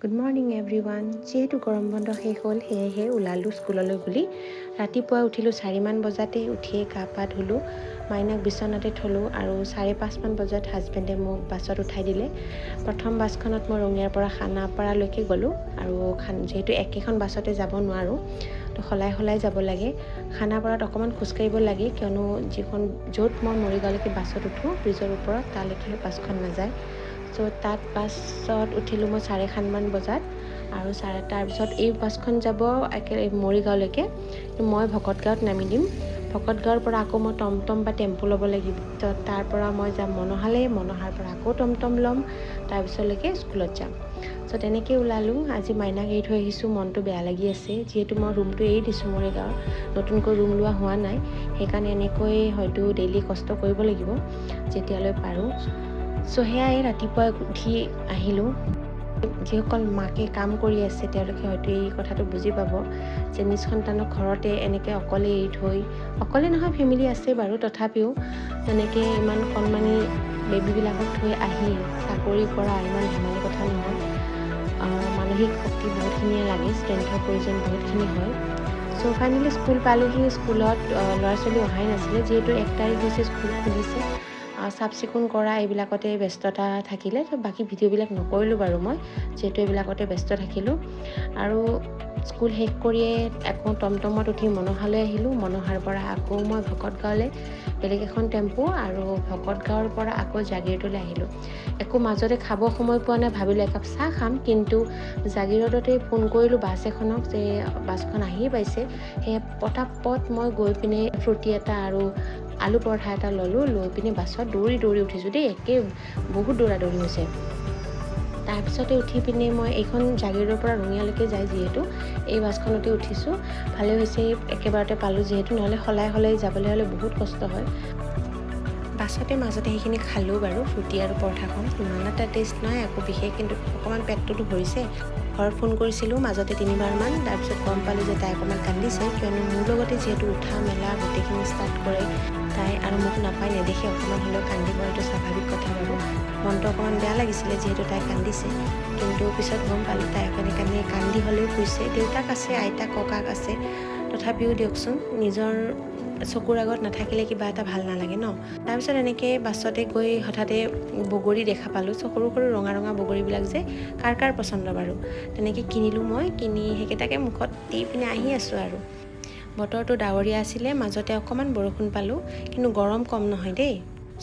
Good morning everyone. যিহেতু গৰম বন্ধ শেষ হ'ল সেয়েহে ওলালোঁ স্কুললৈ বুলি। ৰাতিপুৱা উঠিলোঁ 4মান বজাতে, উঠিয়ে গা পা ধুলোঁ, মাইনাক বিচনাতে থলোঁ আৰু 5:30মান বজাত হাজবেণ্ডে মোক বাছত উঠাই দিলে। প্ৰথম বাছখনত মই ৰঙিয়াৰ পৰা খানাপাৰালৈকে গ'লোঁ আৰু যিহেতু একেখন বাছতে যাব নোৱাৰোঁ তো সলাই যাব লাগে। খানাপাৰাত অকণমান খোজকাঢ়িব লাগে কিয়নো য'ত মই মৰিগাঁওলৈকে বাছত উঠোঁ ব্ৰিজৰ ওপৰত তালৈকে বাছখন নাযায়। চ' তাত বাছত উঠিলোঁ মই 7:30মান বজাত আৰু তাৰপিছত এই বাছখন যাব মৰিগাঁওলৈকে। মই ভকতগাঁৱত নামি দিম। ভকতগাঁৱৰ পৰা আকৌ মই টমটম বা টেম্পু ল'ব লাগিব। তাৰ পৰা মই যাম মনোহালৈ, মনোহাৰ পৰা আকৌ টমটম ল'ম, তাৰপিছলৈকে স্কুলত যাম। চ' তেনেকৈ ওলালোঁ। আজি মাইনাক এৰি থৈ আহিছোঁ, মনটো বেয়া লাগি আছে যিহেতু মই ৰুমটো এৰি দিছোঁ মৰিগাঁৱৰ, নতুনকৈ ৰুম লোৱা হোৱা নাই। সেইকাৰণে এনেকৈ হয়তো ডেইলি কষ্ট কৰিব লাগিব যেতিয়ালৈ পাৰোঁ। চ' সেয়াই ৰাতিপুৱাই উঠি আহিলোঁ। যিসকল মাকে কাম কৰি আছে তেওঁলোকে হয়তো এই কথাটো বুজি পাব যে নিজ সন্তানক ঘৰতে এনেকৈ অকলে এৰি থৈ, অকলে নহয় ফেমিলি আছে বাৰু, তথাপিও তেনেকৈ ইমান কণমানি বেবীবিলাকক থৈ আহি চাকৰি কৰা ইমান ধেমালি কথা নহয়। মানসিক শক্তি বহুতখিনিয়ে লাগে, ষ্ট্ৰেংথৰ প্ৰয়োজন বহুতখিনি হয়। চ' ফাইনেলি স্কুল পালোহি। স্কুলত ল'ৰা ছোৱালী অহাই নাছিলে যিহেতু 1 তাৰিখ হৈছে, স্কুল খুলিছে। চাফ চিকুণ কৰা এইবিলাকতে ব্যস্ততা থাকিলে, তো বাকী ভিডিঅ'বিলাক নকৰিলোঁ বাৰু মই যিহেতু এইবিলাকতে ব্যস্ত থাকিলোঁ। আৰু স্কুল শেষ কৰিয়ে আকৌ টমটমত উঠি মনোহালৈ আহিলোঁ। মনোহাৰ পৰা আকৌ মই ভকতগাঁৱলৈ বেলেগ এখন টেম্পু আৰু ভকতগাঁৱৰ পৰা আকৌ জাগিৰোডলৈ আহিলোঁ। একো মাজতে খাব সময় পোৱা নাই, ভাবিলোঁ একাপ চাহ খাম, কিন্তু জাগিৰোডতে ফোন কৰিলোঁ বাছ এখনক যে বাছখন আহিয়ে পাইছে। সেয়ে পটাপট মই গৈ পিনে ফ্ৰুটি এটা আৰু আলু পৰঠা এটা ল'লোঁ, লৈ পিনে বাছত দৌৰি উঠিছোঁ দেই, বহুত দৌৰি হৈছে। তাৰপিছতে উঠি পিনে মই এইখন জাগিৰোডৰ পৰা ৰঙিয়ালৈকে যায় যিহেতু এই বাছখনতে উঠিছোঁ। ভালে হৈছে একেবাৰতে পালোঁ যিহেতু, নহ'লে সলাই যাবলৈ হ'লে বহুত কষ্ট হয়। বাছতে মাজতে সেইখিনি খালোঁ বাৰু, ফ্ৰুটি আৰু পৰঠাখন। ইমান এটা টেষ্ট নহয় একো বিশেষ, কিন্তু অকণমান পেটটোতো ভৰিছে। ঘৰত ফোন কৰিছিলোঁ মাজতে 3বাৰমান, তাৰপিছত গম পালোঁ যে তাই অকণমান কান্দিছে কিয়নো মোৰ লগতে যিহেতু উঠা মেলা গোটেইখিনি ষ্টাৰ্ট কৰে তাই, আৰু মোক নাপায় নেদেখে অকণমান হ'লেও কান্দিব, এইটো স্বাভাৱিক কথা বাৰু। মনটো অকণমান বেয়া লাগিছিলে যিহেতু তাই কান্দিছে, কিন্তু পিছত গম পালোঁ তাই কান্দি হ'লেও শুইছে। দেউতাক আছে, আইতা ককাক আছে, তথাপিও দিয়কচোন নিজৰ চকুৰ আগত নাথাকিলে কিবা এটা ভাল নালাগে ন। তাৰপিছত এনেকৈ বাছতে গৈ হঠাতে বগৰী দেখা পালোঁ। সৰু ৰঙা বগৰীবিলাক যে কাৰ পচন্দ বাৰু, তেনেকৈ কিনিলোঁ মই। কিনি সেইকেইটাকে মুখত দি পিনে আহি আছোঁ আৰু। বতৰটো ডাৱৰীয়া আছিলে, মাজতে অকণমান বৰষুণ পালোঁ, কিন্তু গৰম কম নহয় দেই।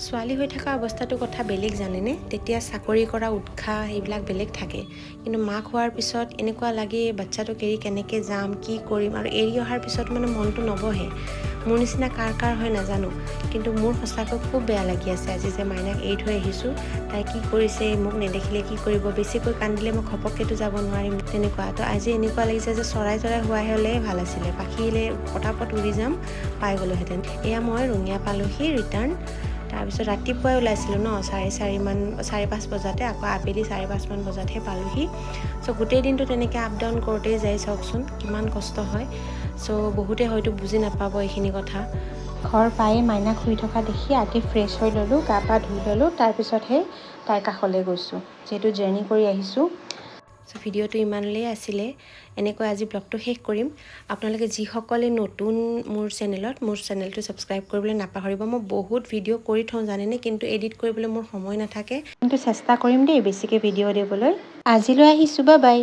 ছোৱালী হৈ থকা অৱস্থাটোৰ কথা বেলেগ জানেনে, তেতিয়া চাকৰি কৰা উৎসাহ এইবিলাক বেলেগ থাকে, কিন্তু মাক হোৱাৰ পিছত এনেকুৱা লাগে বাচ্ছাটোক এৰি কেনেকৈ যাম, কি কৰিম, আৰু এৰি অহাৰ পিছত মানে মনটো নবহে। মোৰ নিচিনা কাৰ হয় নাজানো, কিন্তু মোৰ সঁচাকৈ খুব বেয়া লাগি আছে আজি যে মাইনাক এৰি থৈ আহিছোঁ। তাই কি কৰিছে, মোক নেদেখিলে কি কৰিব, বেছিকৈ কান্দিলে মই ঘপককেতো যাব নোৱাৰিম, তেনেকুৱা। তো আজি এনেকুৱা লাগিছে যে চৰাই হোৱাই হ'লে ভাল আছিলে, পাখিলে পটাপট উৰি যাম, পাই গ'লোহেঁতেন। এয়া মই ৰঙিয়া পালোহি ৰিটাৰ্ণ। তাৰপিছত ৰাতিপুৱাই ওলাইছিলোঁ ন, 4:30 বজাতে, আকৌ আবেলি 5:30মান বজাতহে পালোহি। চ' গোটেই দিনটো তেনেকৈ আপ ডাউন কৰোঁতেই যায়, চাওকচোন কিমান কষ্ট হয়। চ' বহুতে হয়তো বুজি নাপাব এইখিনি কথা। ঘৰ পায়ে মাইনাক শুই থকা দেখি আগে ফ্ৰেছ হৈ ল'লোঁ, গা পা ধুই ল'লোঁ, তাৰপিছতহে তাইৰ কাষলৈ গৈছোঁ যিহেতু জাৰ্ণি কৰি আহিছোঁ। চ' ভিডিঅ'টো ইমানলৈয়ে আছিলে। এনেকৈ আজি ব্লগটো শেষ কৰিম। আপোনালোকে যিসকলে নতুন মোৰ চেনেলটো ছাবস্ক্ৰাইব কৰিবলৈ নাপাহৰিব। মই বহুত ভিডিঅ' কৰি থওঁ জানেনে, কিন্তু এডিট কৰিবলৈ মোৰ সময় নাথাকে, কিন্তু চেষ্টা কৰিম দেই বেছিকৈ ভিডিঅ' দিবলৈ। আজিলৈ আহিছোঁ, বাই বাই।